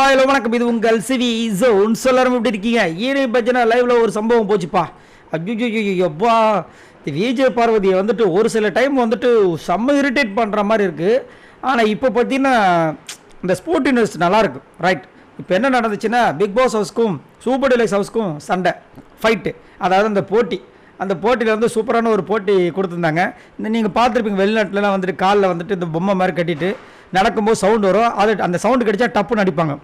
Hello வணக்கம், இது உங்கள் சிவி ஜோன். எல்லாரும் எப்படி இருக்கீங்க? ஈரே பஜ்ஜனா லைவ்ல ஒரு சம்பவம் போச்சுப்பா. ஐயோப்பா, விஜய் பார்வதியை வந்துட்டு ஒரு சில டைம் வந்துட்டு செம்ம இரிட்டேட் பண்ணுற மாதிரி இருக்குது. ஆனால் இப்போ பார்த்தீங்கன்னா இந்த ஸ்போர்ட் யூனிவர்ஸ் நல்லாயிருக்கு, ரைட்? இப்போ என்ன நடந்துச்சுன்னா, பிக் பாஸ் ஹவுஸ்க்கும் சூப்பர் டீலக்ஸ் ஹவுஸ்க்கும் சண்டை, ஃபைட்டு. அதாவது அந்த போட்டியில் வந்து சூப்பரான ஒரு போட்டி கொடுத்துருந்தாங்க. இந்த நீங்கள் பார்த்துருப்பீங்க, வெளிநாட்டிலலாம் வந்துட்டு காலில் வந்துட்டு இந்த பொம்மை மாதிரி கட்டிட்டு நடக்கும்போது சவுண்டு வரும். அது அந்த சவுண்டு கிடைச்சா டப்புன்னு அடிப்பாங்க.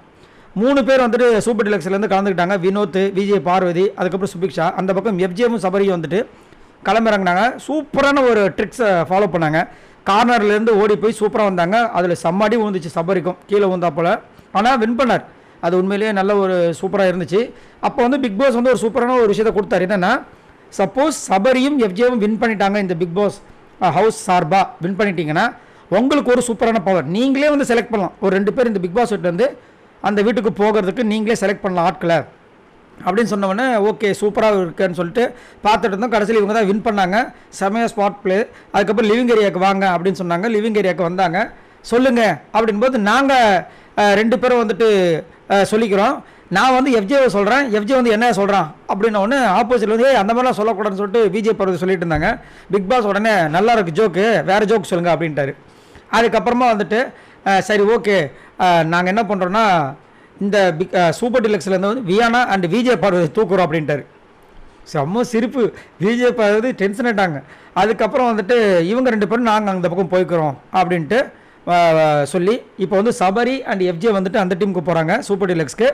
3 பேர் வந்துட்டு சூப்பர் டீலக்ஸ்லேருந்து கலந்துக்கிட்டாங்க. வினோத், விஜய் பார்வதி, அதுக்கப்புறம் சுபிக்ஷா. அந்த பக்கம் எஃப்ஜேமும் சபரியும் வந்துட்டு கிளம்பிறங்கினாங்க. சூப்பரான ஒரு ட்ரிக்ஸை ஃபாலோ பண்ணாங்க. கார்னர்லேருந்து ஓடி போய் சூப்பராக வந்தாங்க. அதில் சம்மாடி விழுந்துச்சு, சபரிக்கும் கீழே விழுந்தாப்போல். ஆனால் வின் பண்ணார். அது உண்மையிலேயே நல்ல ஒரு சூப்பராக இருந்துச்சு. அப்போ வந்து பிக் பாஸ் வந்து ஒரு சூப்பரான ஒரு விஷயத்தை கொடுத்தாரு. என்னென்னா, சப்போஸ் சபரியும் எஃப்ஜேவும் வின் பண்ணிட்டாங்க, இந்த பிக் பாஸ் ஹவுஸ் சார்பாக வின் பண்ணிட்டீங்கன்னா உங்களுக்கு ஒரு சூப்பரான பவர். நீங்களே வந்து செலக்ட் பண்ணலாம். ஒரு 2 பேர் இந்த பிக் பாஸ் வீட்டிலேருந்து அந்த வீட்டுக்கு போகிறதுக்கு நீங்களே செலக்ட் பண்ணலாம் ஆட்களை அப்படின்னு சொன்னோடனே, ஓகே சூப்பராக இருக்குன்னு சொல்லிட்டு பார்த்துட்டு இருந்தோம். கடைசியில் இவங்க தான் வின் பண்ணாங்க. செமையாக ஸ்பாட் பிளே. அதுக்கப்புறம் லிவிங் ஏரியாவுக்கு வாங்க அப்படின்னு சொன்னாங்க. லிவிங் ஏரியாவுக்கு வந்தாங்க. சொல்லுங்கள் அப்படின்போது நாங்கள் 2 பேரும் வந்துட்டு சொல்லிக்கிறோம். நான் வந்து எஃப்ஜேவை சொல்கிறேன், எஃப்ஜே வந்து என்ன சொல்கிறான் அப்படின்னோடனே ஆப்போசிட்டில் வந்து அந்த மாதிரிலாம் சொல்லக்கூடாதுன்னு சொல்லிட்டு விஜய் பார்வதி சொல்லிட்டு இருந்தாங்க. பிக் பாஸ் உடனே நல்லா இருக்குது ஜோக்கு, வேறு ஜோக் சொல்லுங்கள் அப்படின்ட்டாரு. அதுக்கப்புறமா வந்துட்டு சரி ஓகே, நாங்கள் என்ன பண்ணுறோன்னா இந்த சூப்பர் டீலக்ஸ்லேருந்து வந்து வியானா அண்ட் விஜய் பார்வதி தூக்குறோம் அப்படின்ட்டாரு. செம்ம சிரிப்பு. விஜய் பார்வதி டென்ஷன் ஆகிட்டாங்க. அதுக்கப்புறம் வந்துட்டு இவங்க 2 பேரும் நாங்கள் அந்த பக்கம் போய்க்கிறோம் அப்படின்ட்டு சொல்லி இப்போ வந்து சபரி அண்ட் எஃப்ஜே வந்துட்டு அந்த டீமுக்கு போகிறாங்க சூப்பர் டீலக்ஸ்க்கு.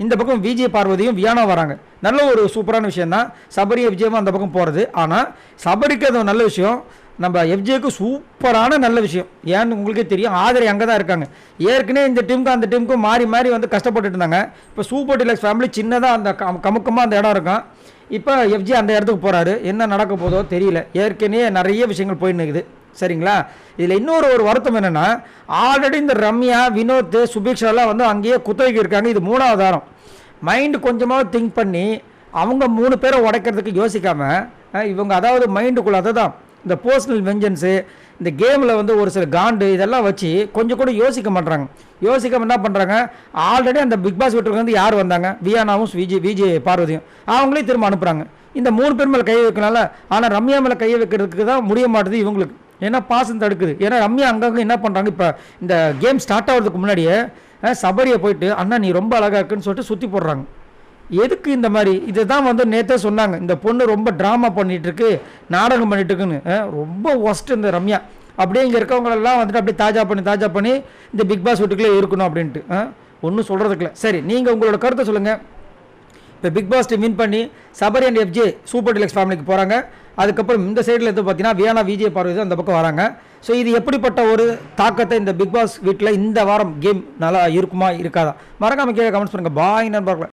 இந்த பக்கம் விஜய் பார்வதியும் வியானா வராங்க. நல்ல ஒரு சூப்பரான விஷயம் தான் சபரி எஃப்ஜேவும் அந்த பக்கம் போகிறது. ஆனால் சபரிக்கு அது நல்ல விஷயம், நம்ம எஃப்ஜேக்கு சூப்பரான நல்ல விஷயம். ஏன்னு உங்களுக்கே தெரியும், ஆதரி அங்கே தான் இருக்காங்க. ஏற்கனவே இந்த டீமுக்கும் அந்த டீமுக்கும் மாறி மாறி வந்து கஷ்டப்பட்டுட்டு இருந்தாங்க. இப்போ சூப்பர் டீலக்ஸ் ஃபேமிலி சின்னதாக அந்த கமுக்கமாக அந்த இடம் இருக்கும். இப்போ எஃப்ஜே அந்த இடத்துக்கு போகிறாரு. என்ன நடக்க போதோ தெரியல. ஏற்கனவே நிறைய விஷயங்கள் போயின்னு இருக்குது, சரிங்களா? இதில் இன்னொரு வருத்தம் என்னென்னா, ஆல்ரெடி இந்த ரம்யா, வினோத், சுபிக்ஷாலாம் வந்து அங்கேயே குத்தகைக்கு இருக்காங்க. இது 3வது வாரம். மைண்டு கொஞ்சமாக திங்க் பண்ணி அவங்க 3 பேரை உடைக்கிறதுக்கு யோசிக்காமல் இவங்க, அதாவது மைண்டுக்குள்ளே அதை தான் இந்த பர்சனல் வெஞ்சன்ஸு, இந்த கேமில் வந்து ஒரு சில காண்டு இதெல்லாம் வச்சு கொஞ்சம் கூட யோசிக்க மாட்டாங்க. யோசிக்காமல் என்ன பண்ணுறாங்க, ஆல்ரெடி அந்த பிக் பாஸ் வீட்டுக்கு வந்து யார் வந்தாங்க, வியானாவும் விஜய் பார்வதியும், அவங்களே திரும்ப அனுப்புகிறாங்க. இந்த 3 பேர் மேலே கை வைக்கனால. ஆனால் ரம்யா மேலே கையை வைக்கிறதுக்கு தான் முடிய மாட்டுது இவங்களுக்கு. ஏன்னா பாசம் தடுக்குது. ஏன்னா ரம்யா அங்கங்கே என்ன பண்ணுறாங்க, இப்போ இந்த கேம் ஸ்டார்ட் ஆகிறதுக்கு முன்னாடியே சபரியை போயிட்டு அண்ணா நீ ரொம்ப அழகாக இருக்குன்னு சொல்லிட்டு சுற்றி போடுறாங்க. எதுக்கு இந்த மாதிரி? இதை தான் வந்து நேற்றே சொன்னாங்க, இந்த பொண்ணு ரொம்ப ட்ராமா பண்ணிகிட்ருக்கு, நாடகம் பண்ணிகிட்ருக்குன்னு. ரொம்ப ஒஸ்ட் இந்த ரம்யா. அப்படியே இங்கே இருக்கவங்களெல்லாம் வந்துட்டு அப்படியே தாஜா பண்ணி இந்த பிக் பாஸ் வீட்டுக்குள்ளே இருக்கணும் அப்படின்ட்டு ஒன்றும் சொல்கிறதுக்குல. சரி, நீங்கள் உங்களோட கருத்தை சொல்லுங்கள். இப்போ பிக் பாஸ் டீம் வின் பண்ணி Sabari and FJ super deluxe ஃபேமிலிக்கு போகிறாங்க. அதுக்கப்புறம் இந்த சைடில் எது பார்த்தீங்கன்னா வியானா, விஜய் பார்வதி அந்த பக்கம் வராங்க. ஸோ இது எப்படிப்பட்ட ஒரு தாக்கத்தை இந்த பிக் பாஸ் வீட்டில் இந்த வாரம் கேம் நல்லா இருக்குமா இருக்காதா? மறக்காம கீழே கமெண்ட்ஸ் பண்ணுங்கள். பாய் நண்பர்களே.